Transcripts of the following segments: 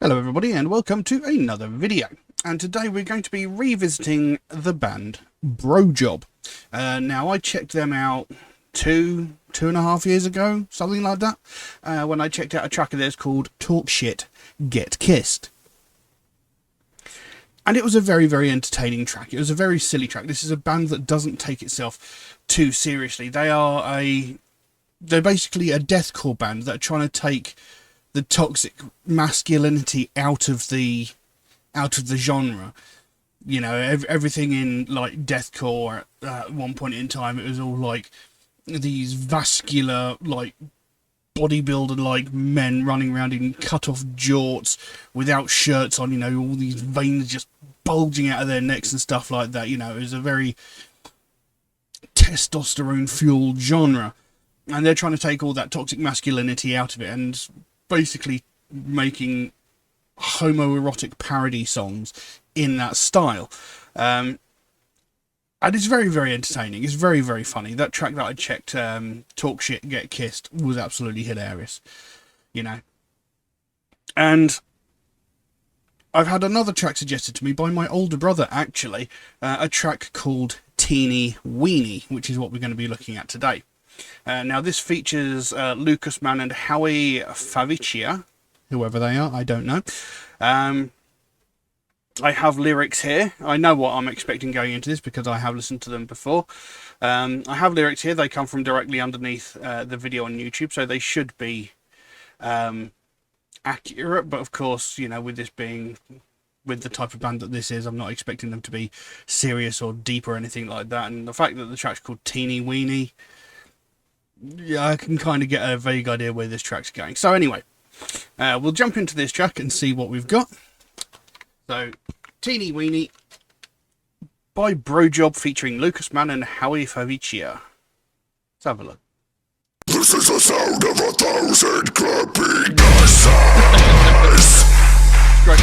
Hello everybody and welcome to another video, and today we're going to be revisiting the band Brojob. Now I checked them out two and a half years ago, something like that, when I checked out a track of theirs called Talk Shit, Get Kissed. And it was a very, very entertaining track. It was a very silly track. This is a band that doesn't take itself too seriously. They're basically a deathcore band that are trying to take the toxic masculinity out of the genre. You know, everything in like deathcore at one point in time, it was all like these vascular, like bodybuilder like men running around in cut off jorts without shirts on, you know, all these veins just bulging out of their necks and stuff like that. You know, it was a very testosterone fueled genre, and they're trying to take all that toxic masculinity out of it and basically making homoerotic parody songs in that style. And it's very, very entertaining. It's very, very funny. That track that I checked, Talk Shit, Get Kissed, was absolutely hilarious, you know. And I've had another track suggested to me by my older brother, actually, a track called Teenie Weenie, which is what we're going to be looking at today. Now this features Mann and Howie Favichia, whoever they are, I don't know. I have lyrics here. I know what I'm expecting going into this because I have listened to them before. I have lyrics here. They come from directly underneath the video on YouTube, so they should be accurate. But of course, you know, with this being with the type of band that this is, I'm not expecting them to be serious or deep or anything like that. And the fact that the track's called Teenie Weenie, yeah, I can kind of get a vague idea where this track's going. So anyway, we'll jump into this track and see what we've got. So, Teenie Weenie by Brojob featuring Mann and Howie Favichia. Let's have a look. This is the sound of 1,000 clapping eyes. Great.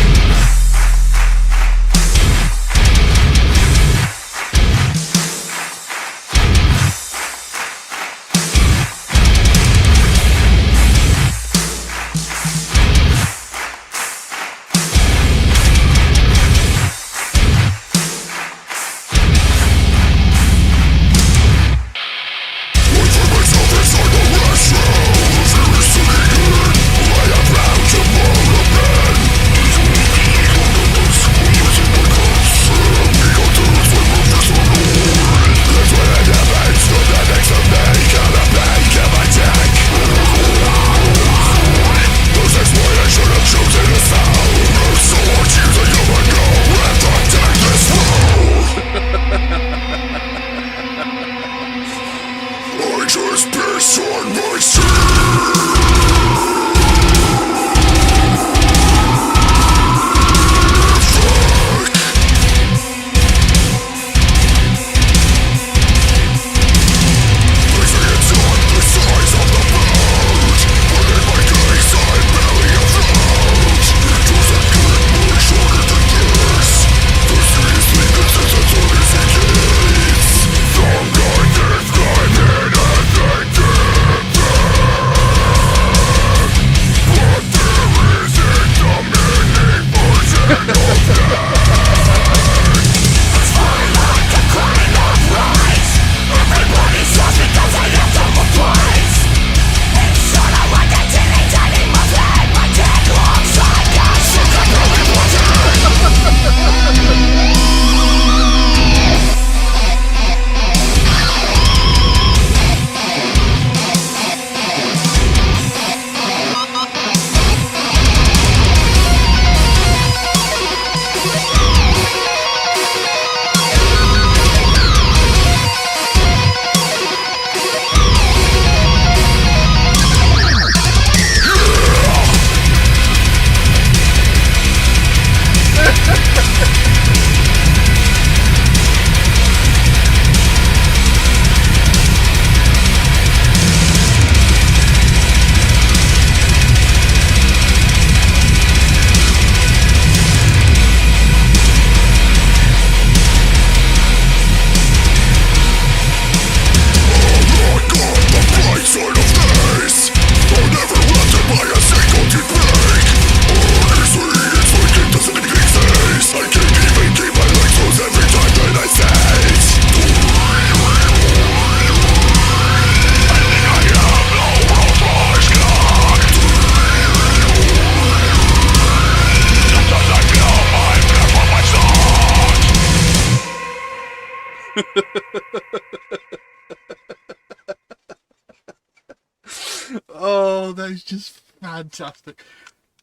Oh, that's just fantastic.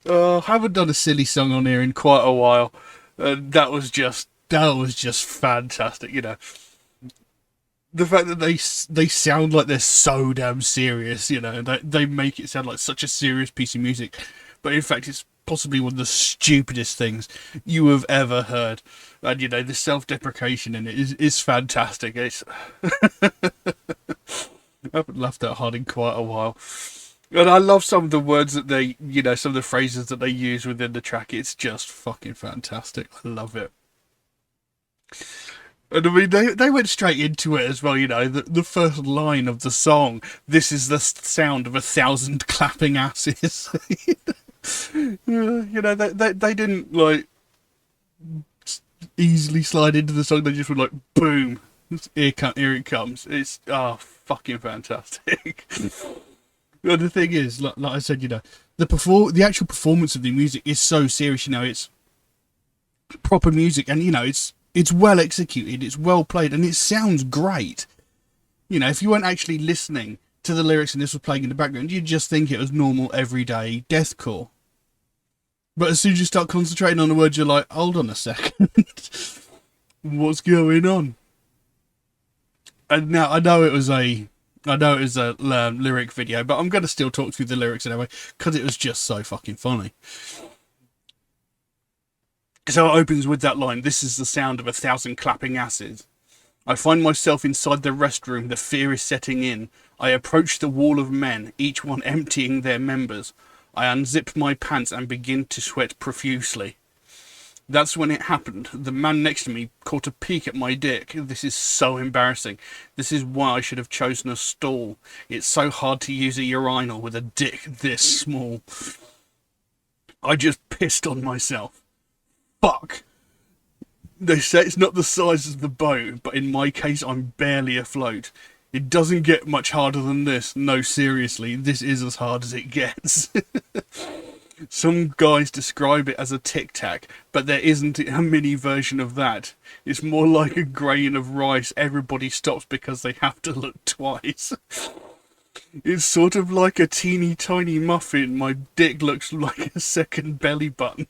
I haven't done a silly song on here in quite a while. That was just fantastic. The fact that they sound like they're so damn serious. They make it sound like such a serious piece of music, but in fact it's possibly one of the stupidest things you have ever heard. And the self-deprecation in it is fantastic. I haven't laughed that hard in quite a while. And I love some of the words that some of the phrases that they use within the track. It's just fucking fantastic. I love it. And I mean, they went straight into it as well, the first line of the song, this is the sound of 1,000 clapping asses. They didn't, like, easily slide into the song, they just were like, boom, here it comes. It's, fucking fantastic. Well, the thing is, like I said, the actual performance of the music is so serious. It's proper music, and it's well executed, it's well played, and it sounds great. If you weren't actually listening to the lyrics and this was playing in the background, you'd just think it was normal, everyday deathcore. But as soon as you start concentrating on the words, you're like, hold on a second, what's going on? And now I know it was a lyric video, but I'm going to still talk through the lyrics anyway, because it was just so fucking funny. So it opens with that line, this is the sound of 1,000 clapping asses. I find myself inside the restroom, the fear is setting in. I approach the wall of men, each one emptying their members. I unzip my pants and begin to sweat profusely. That's when it happened. The man next to me caught a peek at my dick. This is so embarrassing. This is why I should have chosen a stall. It's so hard to use a urinal with a dick this small. I just pissed on myself. Fuck. They say it's not the size of the boat, but in my case I'm barely afloat. It doesn't get much harder than this. No, seriously, this is as hard as it gets. Some guys describe it as a tic-tac, but there isn't a mini version of that. It's more like a grain of rice. Everybody stops because they have to look twice. It's sort of like a teeny tiny muffin. My dick looks like a second belly button.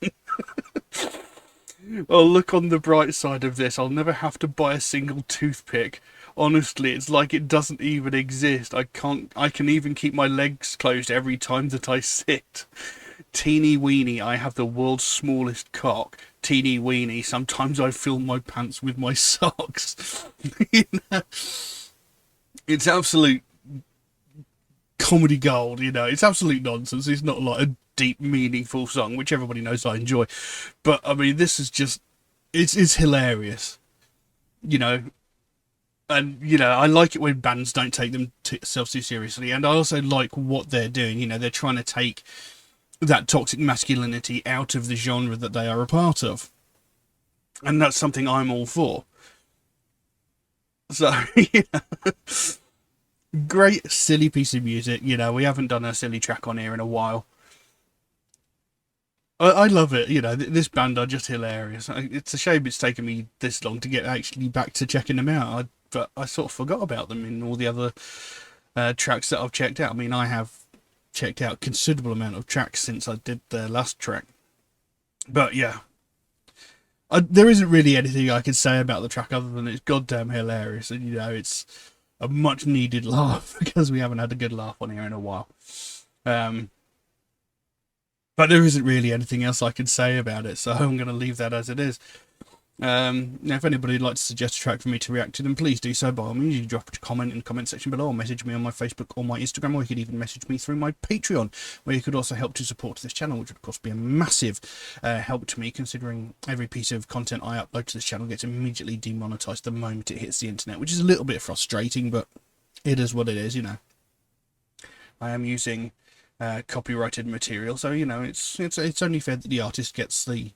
Oh, look on the bright side of this. I'll never have to buy a single toothpick. Honestly, it's like it doesn't even exist. I can even keep my legs closed every time that I sit. Teenie Weenie, I have the world's smallest cock. Teenie Weenie, sometimes I fill my pants with my socks. It's absolute comedy gold, It's absolute nonsense. It's not like a deep, meaningful song, which everybody knows I enjoy. But, I mean, this is just... It's hilarious. And, I like it when bands don't take themselves too seriously. And I also like what they're doing. They're trying to take that toxic masculinity out of the genre that they are a part of. And that's something I'm all for. So, great, silly piece of music. We haven't done a silly track on here in a while. I love it. This band are just hilarious. It's a shame it's taken me this long to get actually back to checking them out. But I sort of forgot about them in all the other tracks that I've checked out. I mean, I have checked out a considerable amount of tracks since I did the last track. But yeah, there isn't really anything I can say about the track other than it's goddamn hilarious. And, it's a much needed laugh because we haven't had a good laugh on here in a while. But there isn't really anything else I can say about it, so I'm going to leave that as it is. Now, if anybody would like to suggest a track for me to react to, then please do so by all means. You can drop a comment in the comment section below, or message me on my Facebook or my Instagram, or you could even message me through my Patreon, where you could also help to support this channel, which would of course be a massive help to me, considering every piece of content I upload to this channel gets immediately demonetized the moment it hits the internet, which is a little bit frustrating, but it is what it is, I am using copyrighted material, so it's only fair that the artist gets the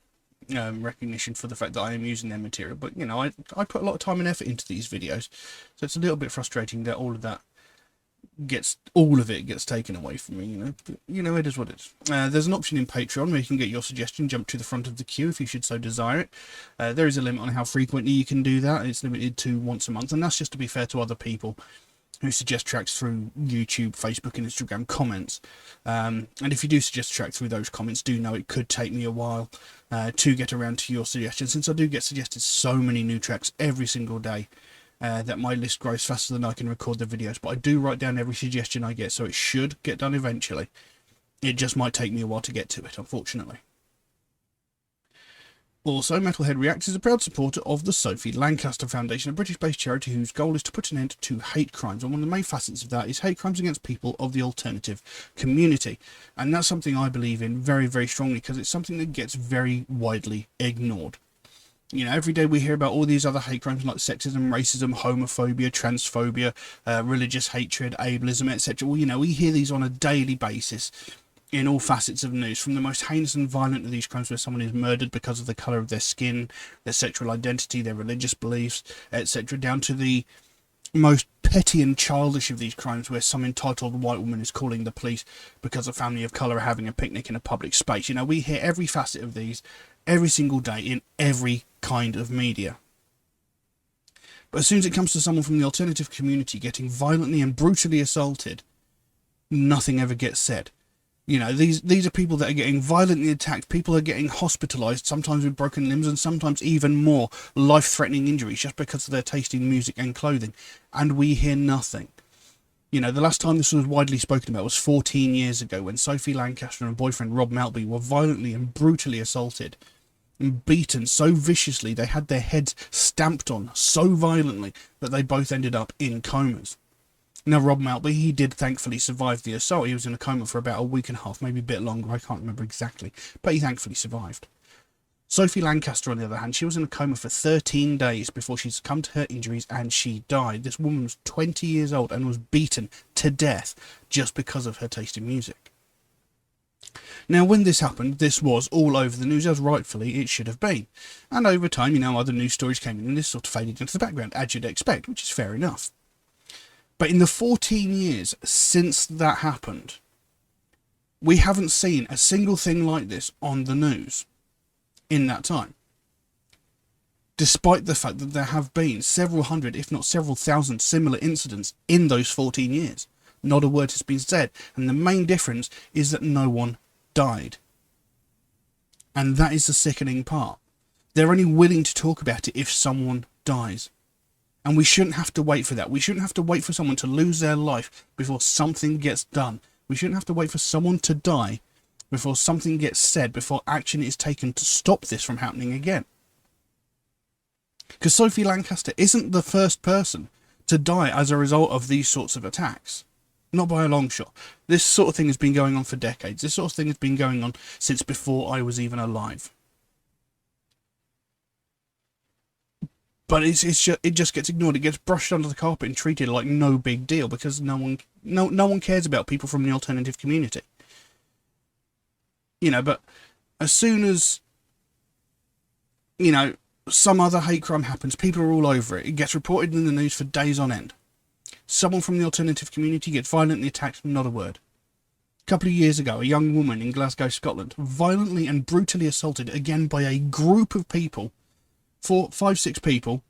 recognition for the fact that I am using their material. But I put a lot of time and effort into these videos, so it's a little bit frustrating that all of it gets taken away from me. But, it is what it is. There's an option in Patreon where you can get your suggestion jump to the front of the queue if you should so desire it. There is a limit on how frequently you can do that. It's limited to once a month, and that's just to be fair to other people. who suggest tracks through YouTube, Facebook, and Instagram comments. And if you do suggest a track through those comments, do know it could take me a while to get around to your suggestions, since I do get suggested so many new tracks every single day that my list grows faster than I can record the videos. But I do write down every suggestion I get, so it should get done eventually. It just might take me a while to get to it, unfortunately. Also, MetalHead Reacts is a proud supporter of the Sophie Lancaster Foundation, a British-based charity whose goal is to put an end to hate crimes, and one of the main facets of that is hate crimes against people of the alternative community. And that's something I believe in very, very strongly, because it's something that gets very widely ignored. You know, every day we hear about all these other hate crimes like sexism, racism, homophobia, transphobia, religious hatred, ableism, etc. Well, you know, we hear these on a daily basis in all facets of news, from the most heinous and violent of these crimes where someone is murdered because of the colour of their skin, their sexual identity, their religious beliefs, etc., down to the most petty and childish of these crimes where some entitled white woman is calling the police because a family of colour are having a picnic in a public space. You know, we hear every facet of these every single day in every kind of media. But as soon as it comes to someone from the alternative community getting violently and brutally assaulted, nothing ever gets said. You know, these are people that are getting violently attacked. People are getting hospitalised, sometimes with broken limbs and sometimes even more life-threatening injuries just because of their taste in music and clothing. And we hear nothing. You know, the last time this was widely spoken about was 14 years ago, when Sophie Lancaster and her boyfriend Rob Maltby were violently and brutally assaulted and beaten so viciously they had their heads stamped on so violently that they both ended up in comas. Now, Rob Maltby, he did thankfully survive the assault. He was in a coma for about a week and a half, maybe a bit longer, I can't remember exactly, but he thankfully survived. Sophie Lancaster, on the other hand, she was in a coma for 13 days before she succumbed to her injuries and she died. This woman was 20 years old and was beaten to death just because of her taste in music. Now, when this happened, this was all over the news, as rightfully it should have been. And over time, you know, other news stories came in and this sort of faded into the background, as you'd expect, which is fair enough. But in the 14 years since that happened, we haven't seen a single thing like this on the news in that time. Despite the fact that there have been several hundred, if not several thousand, similar incidents in those 14 years. Not a word has been said. And the main difference is that no one died. And that is the sickening part. They're only willing to talk about it if someone dies. And we shouldn't have to wait for that. We shouldn't have to wait for someone to lose their life before something gets done. We shouldn't have to wait for someone to die before something gets said, before action is taken to stop this from happening again. Because Sophie Lancaster isn't the first person to die as a result of these sorts of attacks. Not by a long shot. This sort of thing has been going on for decades. This sort of thing has been going on since before I was even alive. But it just gets ignored. It gets brushed under the carpet and treated like no big deal because no one cares about people from the alternative community. You know, but as soon as, you know, some other hate crime happens, people are all over it. It gets reported in the news for days on end. Someone from the alternative community gets violently attacked, not a word. A couple of years ago, a young woman in Glasgow, Scotland, violently and brutally assaulted, again by a group of people, 5-6 people,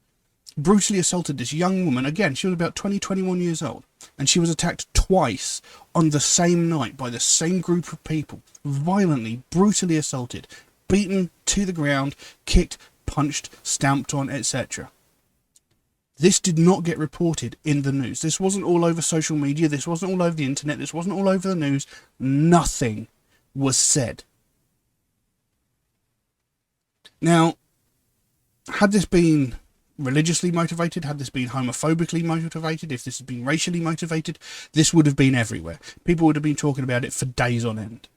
brutally assaulted this young woman. Again, she was about 21 years old, and she was attacked twice on the same night by the same group of people, violently, brutally assaulted, beaten to the ground, kicked, punched, stamped on, etc. This did not get reported in the news. This wasn't all over social media, this wasn't all over the internet, this wasn't all over the news. Nothing was said. Now, had this been religiously motivated, had this been homophobically motivated, if this had been racially motivated, this would have been everywhere. People would have been talking about it for days on end.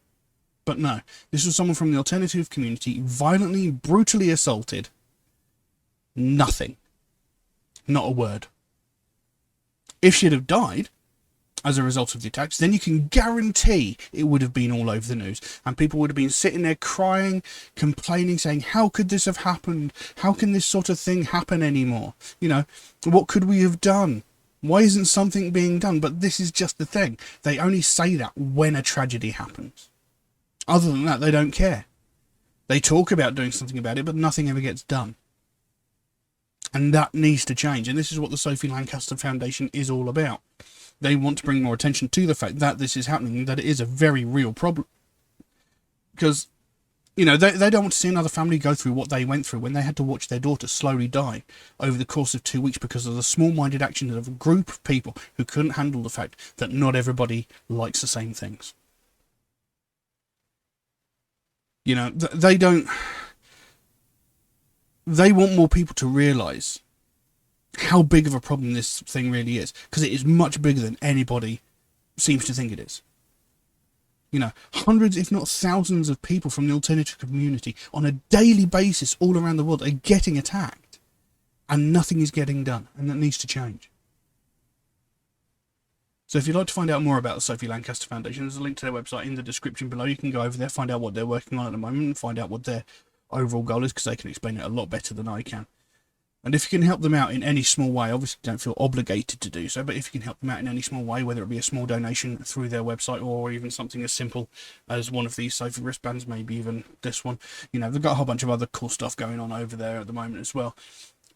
But no, this was someone from the alternative community violently, brutally assaulted. Nothing. Not a word. If she'd have died as a result of the attacks, then you can guarantee it would have been all over the news. And people would have been sitting there crying, complaining, saying, how could this have happened? How can this sort of thing happen anymore? You know, what could we have done? Why isn't something being done? But this is just the thing. They only say that when a tragedy happens. Other than that, they don't care. They talk about doing something about it, but nothing ever gets done. And that needs to change. And this is what the Sophie Lancaster Foundation is all about. They want to bring more attention to the fact that this is happening, that it is a very real problem. Because, you know, they don't want to see another family go through what they went through when they had to watch their daughter slowly die over the course of 2 weeks because of the small-minded actions of a group of people who couldn't handle the fact that not everybody likes the same things. You know, they don't... They want more people to realise how big of a problem this thing really is, because it is much bigger than anybody seems to think it is. You know, hundreds, if not thousands of people from the alternative community on a daily basis all around the world are getting attacked, and nothing is getting done, and that needs to change. So if you'd like to find out more about the Sophie Lancaster Foundation, there's a link to their website in the description below. You can go over there, find out what they're working on at the moment, and find out what their overall goal is, because they can explain it a lot better than I can. And if you can help them out in any small way, obviously don't feel obligated to do so, but if you can help them out in any small way, whether it be a small donation through their website or even something as simple as one of these Sophie wristbands, maybe even this one. You know, they've got a whole bunch of other cool stuff going on over there at the moment as well.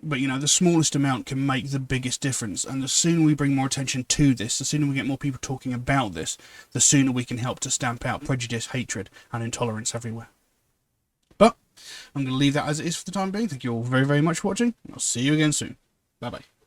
But, you know, the smallest amount can make the biggest difference. And the sooner we bring more attention to this, the sooner we get more people talking about this, the sooner we can help to stamp out prejudice, hatred, and intolerance everywhere. But I'm going to leave that as it is for the time being. Thank you all very, very much for watching. I'll see you again soon. Bye-bye.